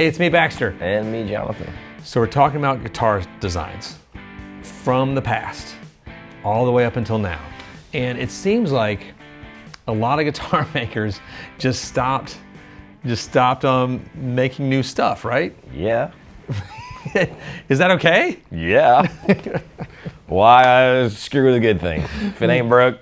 Hey, it's me, Baxter. And me, Jonathan. So we're talking about guitar designs from the past all the way up until now. And it seems like a lot of guitar makers just stopped making new stuff, right? Yeah. Is that okay? Yeah. Why screw with a good thing? If it ain't broke,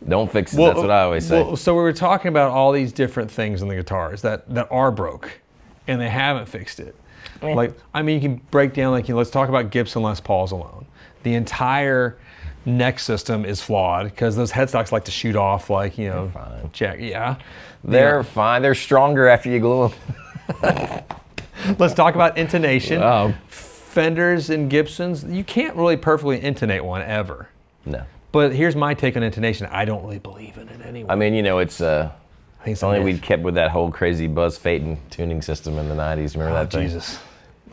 don't fix it. That's what I always say. Well, so we were talking about all these different things in the guitars that are broke, and they haven't fixed it. Like, I mean, you can break down, like, let's talk about Gibson Les Pauls alone. The entire neck system is flawed because those headstocks like to shoot off, like, fine. jack. Yeah, They're fine. They're stronger after you glue them. Let's talk about intonation. Oh. Fenders and Gibsons, you can't really perfectly intonate one ever. No. But here's my take on intonation. I don't really believe in it anyway. I mean, it's I think it's only we kept with that whole crazy Buzz Phaeton tuning system in the 90s. Remember that thing? Jesus.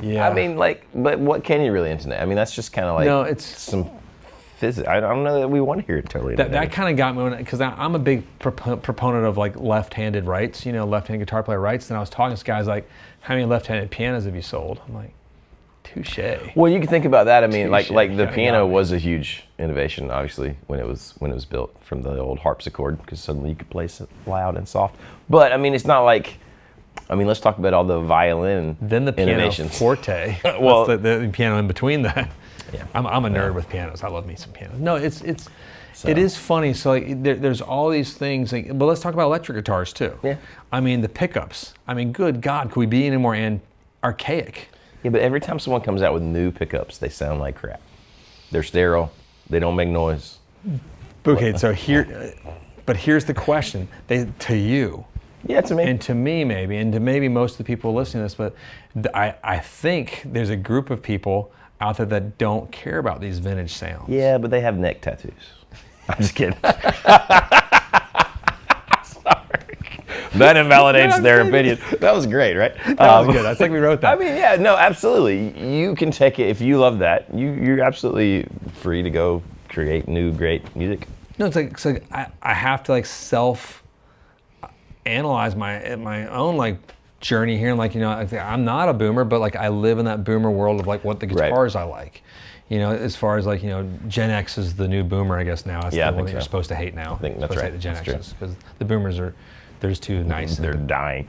Yeah. I mean, but what can you really intonate? I mean, that's just kind of like it's some physics. I don't know that we want to hear it totally. That kind of got me because I'm a big proponent of like left-handed rights, left-handed guitar player rights. And I was talking to guys like, how many left-handed pianos have you sold? I'm like, touche. Well, you can think about that. I mean, Touche. like the piano was a huge innovation, obviously, when it was built from the old harpsichord, because suddenly you could play loud and soft. But I mean, it's not like. I mean, let's talk about all the violin then the piano innovations. Forte. Well, the piano in between that. Yeah. I'm a nerd with pianos. I love me some pianos. No, it is funny. So like, there's all these things. Like, but let's talk about electric guitars too. Yeah. I mean, the pickups. I mean, good God, could we be any more archaic? Yeah, but every time someone comes out with new pickups, they sound like crap. They're sterile. They don't make noise. Okay, so here's the question. To you. Yeah, to me. And to me, maybe, and to maybe most of the people listening to this, but I think there's a group of people out there that don't care about these vintage sounds. Yeah, but they have neck tattoos. I'm just kidding. That invalidates their opinion. That was great, right? That was good. I think we wrote that. I mean, yeah, no, absolutely. You can take it if you love that. You're absolutely free to go create new great music. No, it's like I have to like self-analyze my own like journey here, and like I'm not a boomer, but like I live in that boomer world of like what the guitars I like. As far as like Gen X is the new boomer, I guess now. That's the one that you're supposed to hate now. I think that's right. Hate the Gen X's because the boomers are. There's too nice. They're dying.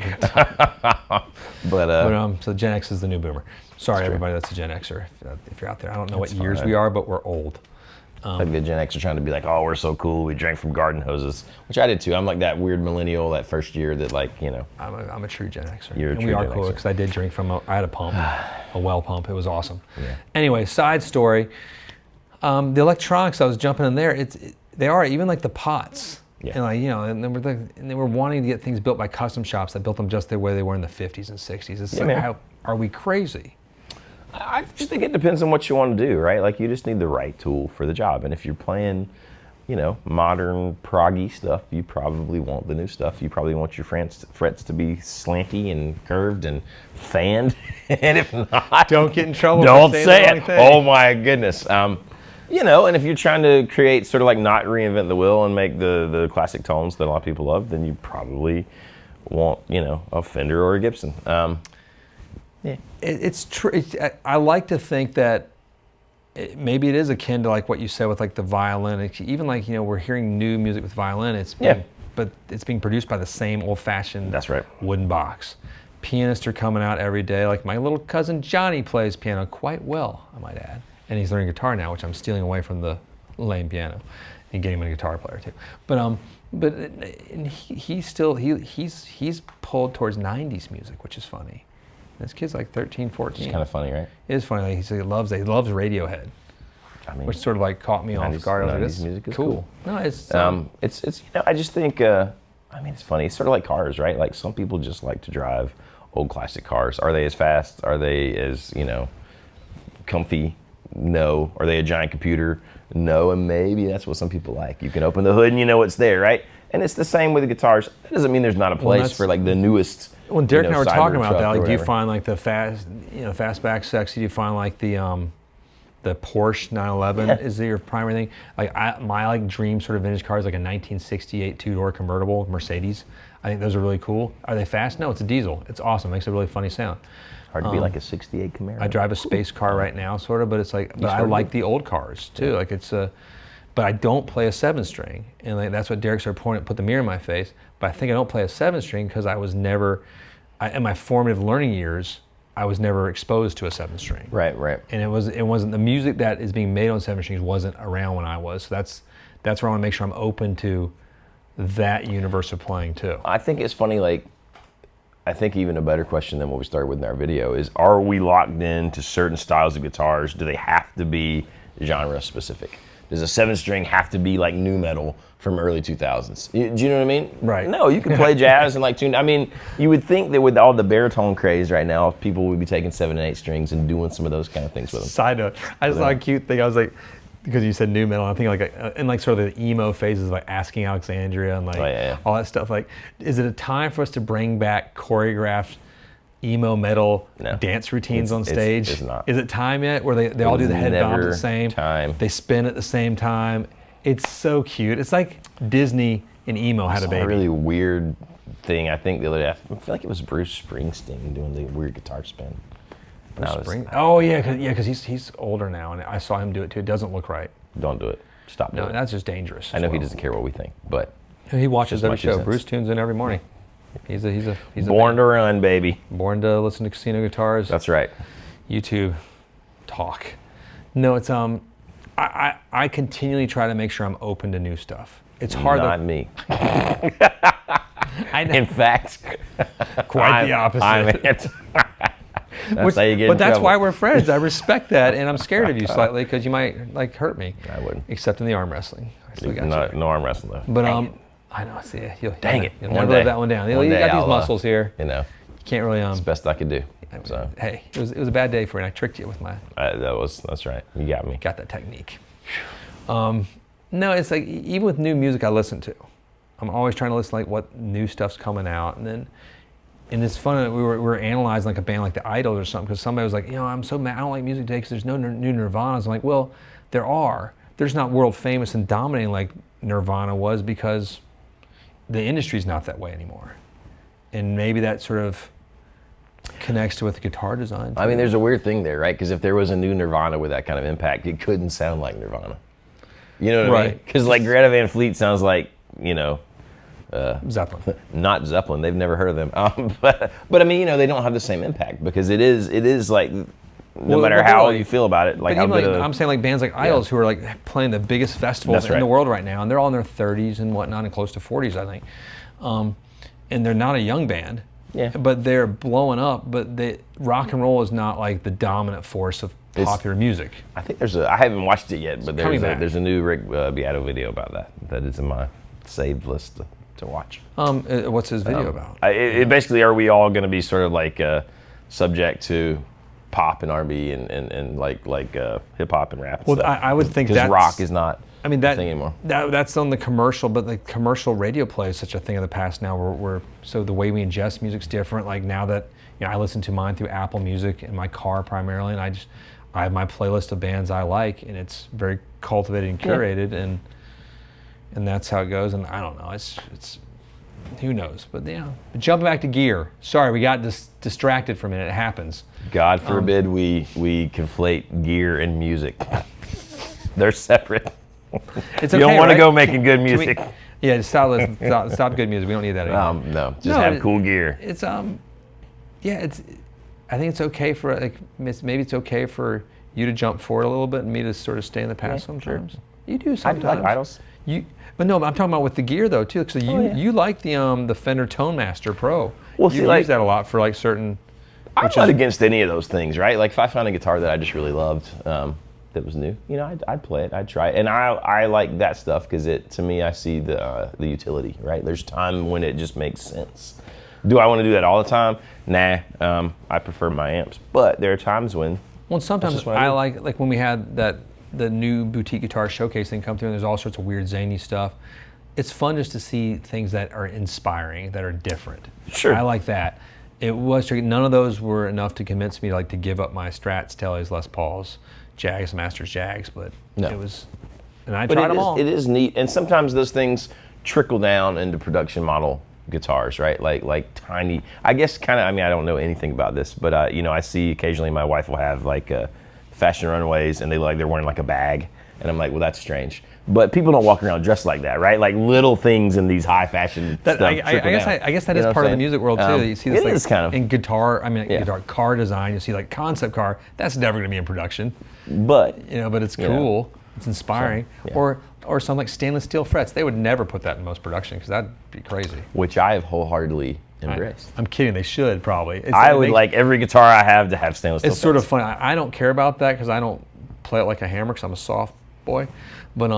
So Gen X is the new boomer. Sorry, everybody, that's a Gen Xer. If you're out there, I don't know what years we are, but we're old. Like the Gen X are trying to be like, oh, we're so cool. We drank from garden hoses, which I did too. I'm like that weird millennial that first year that like I'm a true Gen Xer. You're a true we are Gen cool Xer. because I did drink from I had a pump, a well pump. It was awesome. Yeah. Anyway, side story. The electronics, I was jumping in there. They are even like the pots. Yeah. And like and they were wanting to get things built by custom shops that built them just the way they were in the 50s and 60s. It's how are we crazy? I just think it depends on what you want to do, right? Like you just need the right tool for the job. And if you're playing, modern proggy stuff, you probably want the new stuff. You probably want your frets to be slanty and curved and fanned. And if not, don't get in trouble. Don't say it. Oh my goodness. And if you're trying to create sort of like not reinvent the wheel and make the classic tones that a lot of people love, then you probably want, a Fender or a Gibson. Yeah. It's true. I like to think that maybe it is akin to like what you said with like the violin. Even like, we're hearing new music with violin. But it's being produced by the same old-fashioned That's right. wooden box. Pianists are coming out every day. Like my little cousin Johnny plays piano quite well, I might add. And he's learning guitar now, which I'm stealing away from the lame piano and getting him a guitar player too. But he's pulled towards 90s music, which is funny. This kid's like 13, 14. It's kind of funny, right? It is funny. Like he loves Radiohead, which sort of like caught me off guard. I was like, this music is cool. No, it's I just think it's funny. It's sort of like cars, right? Like some people just like to drive old classic cars. Are they as fast? Are they as comfy? No. Are they a giant computer? No. And maybe that's what some people like. You can open the hood and you know what's there, right? And it's the same with the guitars. That doesn't mean there's not a place for like the newest. When Derek and I were talking about that, like, do you whatever. find like the fastback sexy? Do you find like the Porsche 911 is your primary thing? Like my dream sort of vintage car is like a 1968 two-door convertible Mercedes. I think those are really cool. Are they fast? No, it's a diesel. It's awesome. It makes a really funny sound. Hard to be like a '68 Camaro. I drive a space car right now, sort of, but it's like, but I like the old cars too. Like it's a, but I don't play a 7-string, and like, that's what Derek started pointing, put the mirror in my face. But I think I don't play a 7-string because I was never, in my formative learning years, I was never exposed to a 7-string. Right, right. And it wasn't the music that is being made on 7-strings wasn't around when I was. So that's where I want to make sure I'm open to that universe of playing too. I think it's funny, like, I think even a better question than what we started with in our video is, are we locked into certain styles of guitars? Do they have to be genre specific? Does a 7-string have to be like nu metal from early 2000s? Do you know what I mean? Right. No, you can play jazz and like tune. I mean, you would think that with all the baritone craze right now, people would be taking 7 and 8 strings and doing some of those kind of things with them. Side note, I just saw a cute thing. I was like, because you said nu metal, I think like in like sort of the emo phases, like Asking Alexandria and like all that stuff. Like, is it a time for us to bring back choreographed emo metal dance routines on stage? It's not. Is it time yet where they all do the head bombs at the same time? They spin at the same time. It's so cute. It's like Disney and emo had a baby. A really weird thing. I think the other day, I feel like it was Bruce Springsteen doing the weird guitar spin. Oh yeah, because he's older now, and I saw him do it too. It doesn't look right. Don't do it. Stop doing it. No, that's just dangerous. I know he doesn't care what we think, but he watches every show. Bruce tunes in every morning. He's born to run, baby. Born to listen to casino guitars. That's right. YouTube talk. No, it's I continually try to make sure I'm open to new stuff. It's hard. Not me. In fact, quite the opposite. That's how you get in that's trouble. why we're friends. I respect that, and I'm scared of you slightly because you might like hurt me. I wouldn't. Except in the arm wrestling. I still got you. No arm wrestling though. But I know. See, you'll One never live that one down. You got these muscles here. You know, you can't really. It's the best I could do. So hey, it was a bad day for you, and I tricked you with my. That's right. You got me. Got that technique. No, it's like even with new music I listen to, I'm always trying to listen like what new stuff's coming out, and it's fun that we were analyzing like a band like the Idols or something because somebody was like, I'm so mad I don't like music today because there's no new Nirvanas. I'm like, well, there are. There's not world famous and dominating like Nirvana was because the industry's not that way anymore, and maybe that sort of connects to with the guitar design too. I mean, there's a weird thing there, right? Because if there was a new Nirvana with that kind of impact, it couldn't sound like Nirvana. You know what I mean? Because like Greta Van Fleet sounds like, Zeppelin. Not Zeppelin. They've never heard of them. But I mean, they don't have the same impact because it is like no matter how you feel about it, like how good. I'm saying like bands like Idols who are like playing the biggest festivals in the world right now, and they're all in their 30s and whatnot, and close to 40s, I think. And they're not a young band. Yeah. But they're blowing up. But rock and roll is not like the dominant force of popular music. I think I haven't watched it yet, but there's a new Rick Beato video about that is in my saved list to watch. What's his video about? Basically, are we all going to be sort of like subject to pop and R&B and like hip hop and rap? Well, I would think that rock is not. I mean, that thing anymore. That's on the commercial, but the commercial radio play is such a thing of the past now. So the way we ingest music's different. Like now that I listen to mine through Apple Music in my car primarily, and I have my playlist of bands I like, and it's very cultivated and curated, and that's how it goes. And I don't know, it's who knows? But But jumping back to gear. Sorry, we got distracted for a minute. It happens. God forbid we conflate gear and music. They're separate. It's you don't want to go making good music. Just stop good music. We don't need that anymore. No, just have cool gear. It's I think it's okay for maybe it's okay for you to jump forward a little bit and me to sort of stay in the past sometimes. Sure. You do sometimes. I like Idols. But I'm talking about with the gear though too. So you like the Fender Tonemaster Pro. Well, you use that a lot for like certain. I'm not against any of those things, right? Like if I found a guitar that I just really loved, that was new, I'd play it, I'd try it, and I like that stuff because to me, I see the utility, right? There's time when it just makes sense. Do I want to do that all the time? Nah, I prefer my amps, but there are times when. Well, sometimes I like when we had the new boutique guitar showcase thing come through, and there's all sorts of weird zany stuff. It's fun just to see things that are inspiring, that are different. Sure. I like that. It was tricky. None of those were enough to convince me to give up my Strats, Tellies, Les Pauls, Jags, Masters, Jags, but it was, and I tried them all. It is neat, and sometimes those things trickle down into production model guitars, right? Like tiny. I guess kind of. I mean, I don't know anything about this, but you know, I see occasionally my wife will have like fashion runaways, and they look like they're wearing like a bag, and I'm like, well, that's strange. But people don't walk around dressed like that, right? Like little things in these high fashion stuff. I guess that is part of the music world too. You see this it is kind of in guitar. I mean, guitar car design. You see like concept car. That's never going to be in production. But but it's cool. It's inspiring. So, Or some like stainless steel frets. They would never put that in most production because that'd be crazy. Which I have wholeheartedly embraced. I'm kidding. They should probably. I would like every guitar I have to have stainless steel. It's sort of funny. I don't care about that because I don't play it like a hammer because I'm a soft boy. But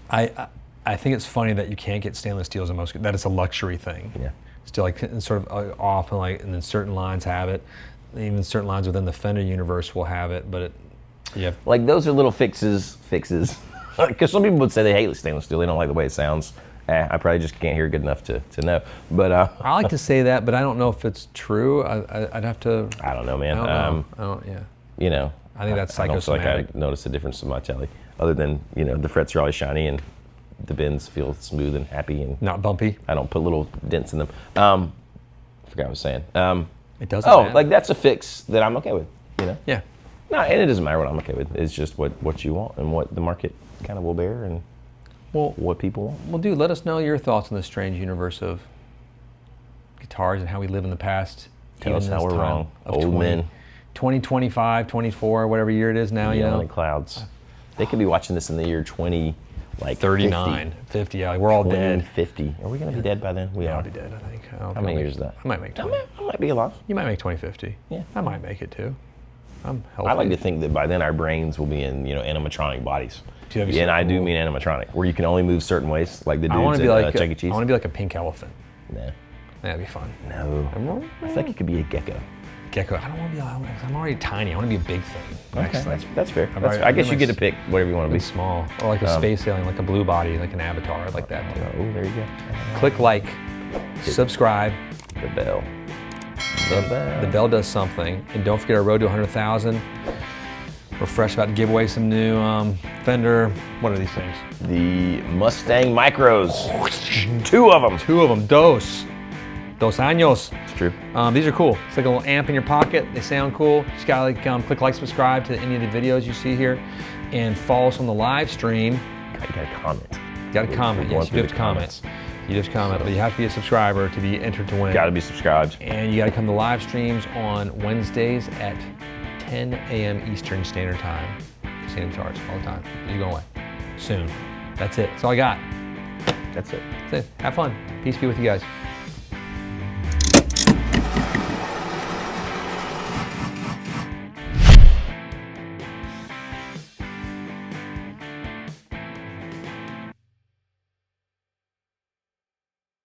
I think it's funny that you can't get stainless steels in most. That it's a luxury thing. Yeah. Still like sort of off and then certain lines have it. Even certain lines within the Fender universe will have it, but like those are little fixes. Because some people would say they hate stainless steel. They don't like the way it sounds. I probably just can't hear good enough to know. But I like to say that, but I don't know if it's true. I'd have to. I don't know, man. I don't. Yeah. You know. I think that's I psychosomatic. don't feel like I noticed a difference in my telly, other than the frets are always shiny and the bends feel smooth and happy and not bumpy. I don't put little dents in them. I forgot what I was saying. It doesn't. Oh, like that's a fix that I'm okay with. Yeah. No, and it doesn't matter what I'm okay with. It's just what you want and what the market kind of will bear and what people want. Well, dude, let us know your thoughts on the strange universe of guitars and how we live in the past. Tell us how we're wrong. Old men. 2025, 24, whatever year it is now, in clouds. They could be watching this in the year 20, like 39, 50. Yeah, we're all dead. 50. Are we going to be dead by then? We are. I'll be dead, I think. How many years is that? I might make 20. I might be alive. You might make 2050. Yeah. I might make it too. I'm healthy. I like to think that by then our brains will be in, animatronic bodies. And I do mean animatronic, where you can only move certain ways, like the dudes at Chuck E. Cheese. I want to be like a pink elephant. Nah. That'd be fun. No. I think it could be a gecko. Gecko. I don't want to be. I'm already tiny. I want to be a big thing. Okay, that's fair. I guess you get to pick whatever you want to be. Small, or like a space alien, like a blue body, like an avatar, like that too. Oh, there you go. Click like, subscribe. The bell. The bell does something, and don't forget our road to 100,000. We're fresh about to give away some new Fender. What are these things? The Mustang Micros. 2 of them. 2 of them. Dos años. It's true. These are cool. It's like a little amp in your pocket. They sound cool. Just gotta click like, subscribe to any of the videos you see here, and follow us on the live stream. You gotta comment. You gotta comment. Yes, you have to comment. You just comment, but you have to be a subscriber to be entered to win. Gotta be subscribed. And you gotta come to live streams on Wednesdays at 10 a.m. Eastern Standard Time. Same charts all the time. You're going away soon. That's it. That's all I got. That's it. That's it. Have fun. Peace be with you guys.